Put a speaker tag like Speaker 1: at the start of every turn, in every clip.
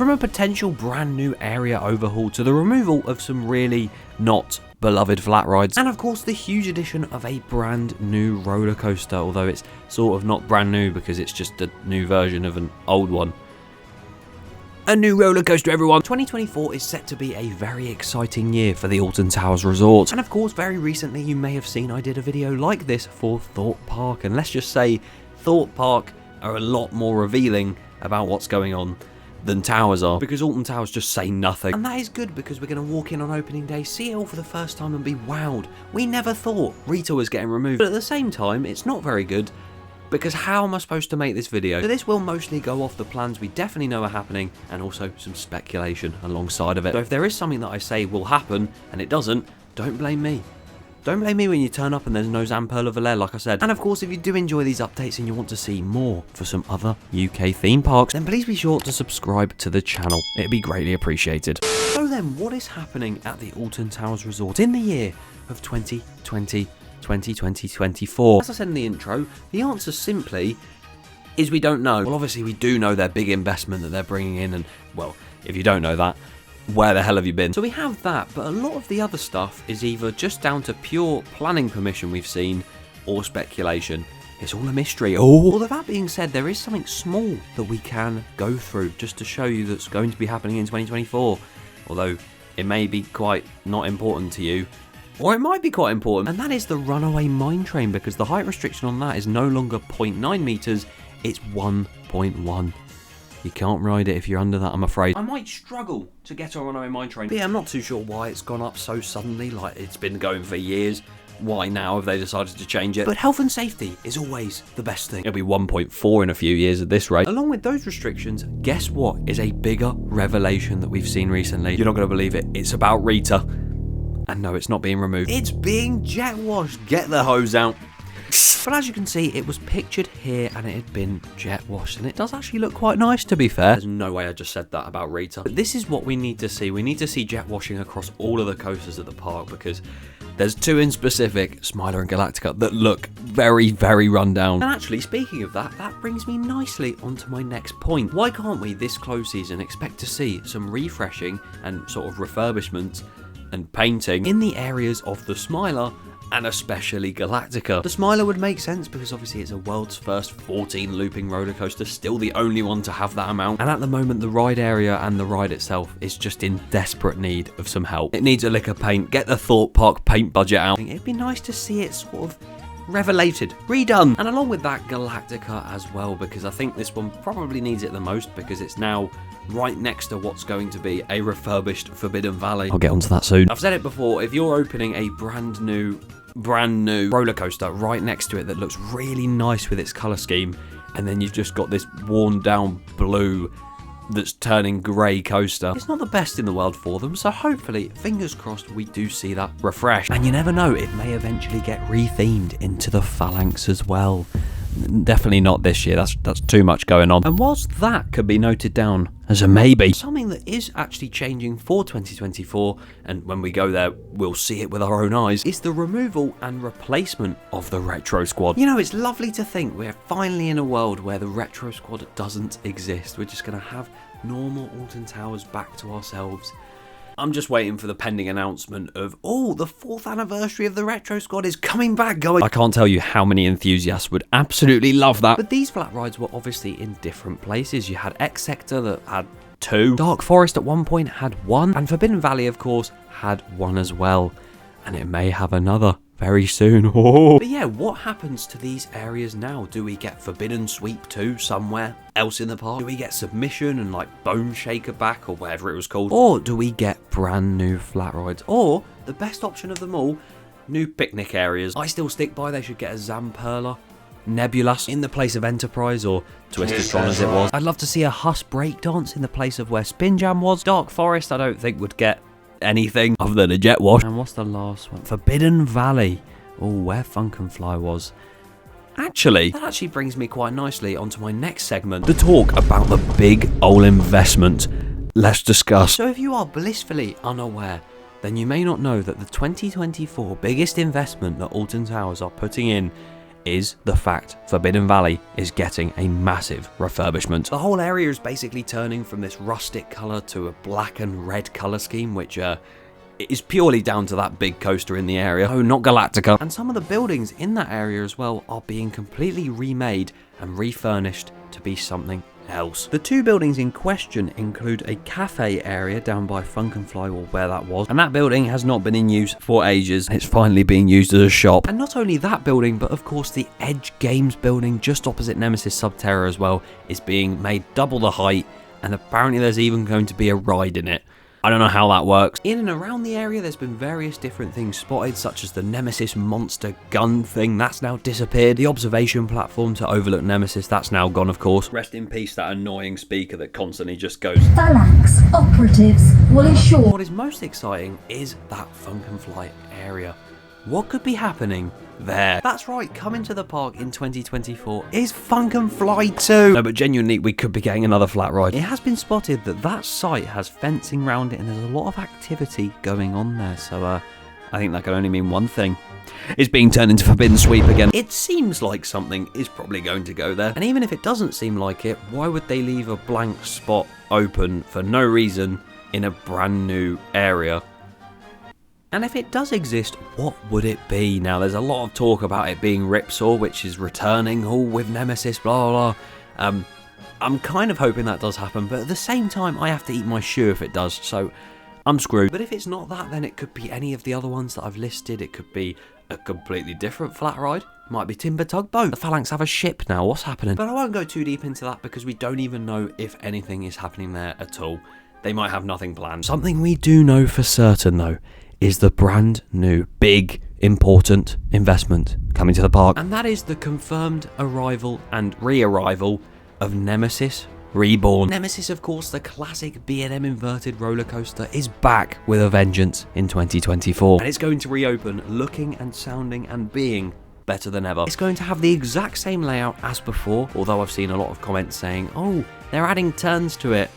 Speaker 1: From a potential brand new area overhaul to the removal of some really not beloved flat rides, and of course the huge addition of a brand new roller coaster, although it's sort of not brand new because it's just a new version of an old one. A new roller coaster, everyone! 2024 is set to be a very exciting year for the Alton Towers Resort. And of course, very recently you may have seen I did a video like this for Thorpe Park. And let's just say, Thorpe Park are a lot more revealing about what's going on than Towers are. Because Alton Towers just say nothing. And that is good because we're going to walk in on opening day, see it all for the first time and be wowed. We never thought Rita was getting removed. But at the same time, it's not very good. Because how am I supposed to make this video? So this will mostly go off the plans we definitely know are happening and also some speculation alongside of it. So if there is something that I say will happen and it doesn't, don't blame me. Don't blame me when you turn up and there's no Zamperla Valais, like I said. And of course, if you do enjoy these updates and you want to see more for some other UK theme parks, then please be sure to subscribe to the channel. It'd be greatly appreciated. So then, what is happening at the Alton Towers Resort in the year of 2024? As I said in the intro, the answer simply is we don't know. Well, obviously we do know their big investment that they're bringing in, and well, if you don't know that, where the hell have you been? So we have that, but a lot of the other stuff is either just down to pure planning permission we've seen, or speculation. It's all a mystery. Oh! Although that being said, there is something small that we can go through just to show you that's going to be happening in 2024. Although it may be quite not important to you, or it might be quite important, and that is the runaway mine train, because the height restriction on that is no longer 0.9 meters, it's 1.1. You can't ride it if you're under that, I'm afraid. I might struggle to get a runaway mine train. But yeah, I'm not too sure why it's gone up so suddenly, like it's been going for years. Why now have they decided to change it? But health and safety is always the best thing. It'll be 1.4 in a few years at this rate. Along with those restrictions, guess what is a bigger revelation that we've seen recently? You're not going to believe it. It's about Rita. And no, it's not being removed. It's being jet washed. Get the hose out. But as you can see, it was pictured here and it had been jet washed. And it does actually look quite nice, to be fair. There's no way I just said that about Rita. But this is what we need to see. We need to see jet washing across all of the coasters at the park, because there's two in specific, Smiler and Galactica, that look very, very run down. And actually, speaking of that, that brings me nicely onto my next point. Why can't we, this close season, expect to see some refreshing and sort of refurbishment and painting in the areas of the Smiler and especially Galactica? The Smiler would make sense because obviously it's a world's first 14 looping roller coaster, still the only one to have that amount. And at the moment, the ride area and the ride itself is just in desperate need of some help. It needs a lick of paint. Get the Thorpe Park paint budget out. It'd be nice to see it sort of revelated, redone. And along with that, Galactica as well, because I think this one probably needs it the most, because it's now right next to what's going to be a refurbished Forbidden Valley. I'll get onto that soon. I've said it before, if you're opening a brand new roller coaster right next to it that looks really nice with its colour scheme, and then you've just got this worn down blue that's turning grey coaster, it's not the best in the world for them. So hopefully, fingers crossed, we do see that refreshed. And you never know, it may eventually get rethemed into the Phalanx as well. Definitely not this year, that's too much going on. And whilst that could be noted down as a maybe, something that is actually changing for 2024, and when we go there we'll see it with our own eyes, is the removal and replacement of the Retro Squad. You know, it's lovely to think we're finally in a world where the Retro Squad doesn't exist. We're just going to have normal Alton Towers back to ourselves. I'm just waiting for the pending announcement of, oh, the 4th anniversary of the Retro Squad is coming back, going. I can't tell you how many enthusiasts would absolutely love that. But these flat rides were obviously in different places. You had X Sector that had 2. Dark Forest at one point had 1. And Forbidden Valley, of course, had 1 as well. And it may have another very soon. Oh. But yeah, what happens to these areas now? Do we get Forbidden Sweep 2 somewhere else in the park? Do we get Submission and like Bone Shaker back, or whatever it was called? Or do we get brand new flat rides? Or, the best option of them all, new picnic areas. I still stick by they should get a Zamperla Nebulous in the place of Enterprise, or Twistertron as it was. I'd love to see a Huss breakdance in the place of where Spin Jam was. Dark Forest I don't think would get anything other than a jet wash. And what's the last one? Forbidden Valley. Oh, where Funkenfly was. Actually, that actually brings me quite nicely onto my next segment, the talk about the big old investment. Let's discuss. So if you are blissfully unaware, then you may not know that the 2024 biggest investment that Alton Towers are putting in is the fact Forbidden Valley is getting a massive refurbishment. The whole area is basically turning from this rustic colour to a black and red colour scheme, which is purely down to that big coaster in the area. Oh, not Galactica. And some of the buildings in that area as well are being completely remade and refurnished to be something else. The two buildings in question include a cafe area down by Funk and Fly, or where that was, and that building has not been in use for ages. It's finally being used as a shop. And not only that building, but of course the Edge Games building just opposite Nemesis Subterra as well is being made double the height, and apparently there's even going to be a ride in it. I don't know how that works. In and around the area, there's been various different things spotted, such as the Nemesis monster gun thing, that's now disappeared. The observation platform to overlook Nemesis, that's now gone, of course. Rest in peace, that annoying speaker that constantly just goes.
Speaker 2: Phalanx operatives will ensure.
Speaker 1: What is most exciting is that Funk and Fly area. What could be happening there? That's right, coming to the park in 2024 is Funk and Fly 2. No, but genuinely, we could be getting another flat ride. It has been spotted that that site has fencing around it and there's a lot of activity going on there. So I think that can only mean one thing. It's being turned into Forbidden Sweep again. It seems like something is probably going to go there. And even if it doesn't seem like it, why would they leave a blank spot open for no reason in a brand new area? And if it does exist, what would it be? Now, there's a lot of talk about it being Ripsaw, which is returning, all with Nemesis, blah, blah, blah. I'm kind of hoping that does happen, but at the same time, I have to eat my shoe if it does, so I'm screwed. But if it's not that, then it could be any of the other ones that I've listed. It could be a completely different flat ride. Might be Timber Tugboat. The Phalanx have a ship now. What's happening? But I won't go too deep into that because we don't even know if anything is happening there at all. They might have nothing planned. Something we do know for certain, though, is the brand new, big, important investment coming to the park. And that is the confirmed arrival and re-arrival of Nemesis Reborn. Nemesis, of course, the classic B&M inverted roller coaster, is back with a vengeance in 2024. And it's going to reopen looking and sounding and being better than ever. It's going to have the exact same layout as before, although I've seen a lot of comments saying, oh, they're adding turns to it.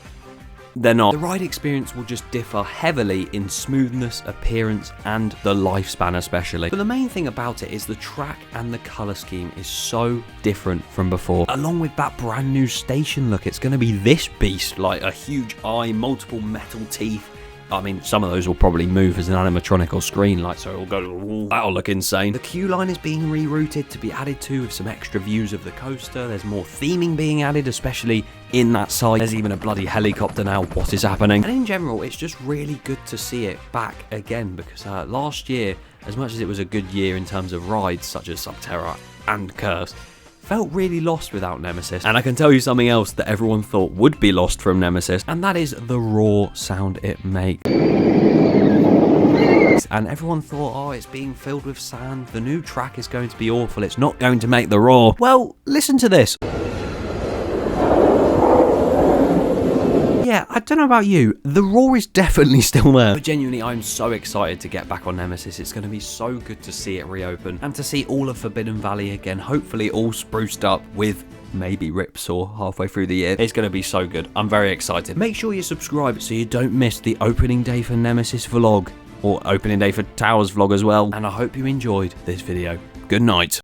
Speaker 1: They're not. The ride experience will just differ heavily in smoothness, appearance, and the lifespan especially. But the main thing about it is the track and the colour scheme is so different from before. Along with that brand new station look, it's going to be this beast, like a huge eye, multiple metal teeth. I mean, some of those will probably move as an animatronic or screen light, so it'll go, that'll look insane. The queue line is being rerouted to be added to with some extra views of the coaster. There's more theming being added, especially in that side. There's even a bloody helicopter now. What is happening? And in general, it's just really good to see it back again, because last year, as much as it was a good year in terms of rides such as Subterra and Curse, felt really lost without Nemesis. And I can tell you something else that everyone thought would be lost from Nemesis, and that is the raw sound it makes. And everyone thought, oh, it's being filled with sand, the new track is going to be awful, it's not going to make the roar. Well, listen to this. Yeah, I don't know about you, the roar is definitely still there. But genuinely, I'm so excited to get back on Nemesis. It's going to be so good to see it reopen and to see all of Forbidden Valley again, hopefully all spruced up with maybe Ripsaw halfway through the year. It's going to be so good. I'm very excited. Make sure you subscribe so you don't miss the opening day for Nemesis vlog, or opening day for Towers vlog as well. And I hope you enjoyed this video. Good night.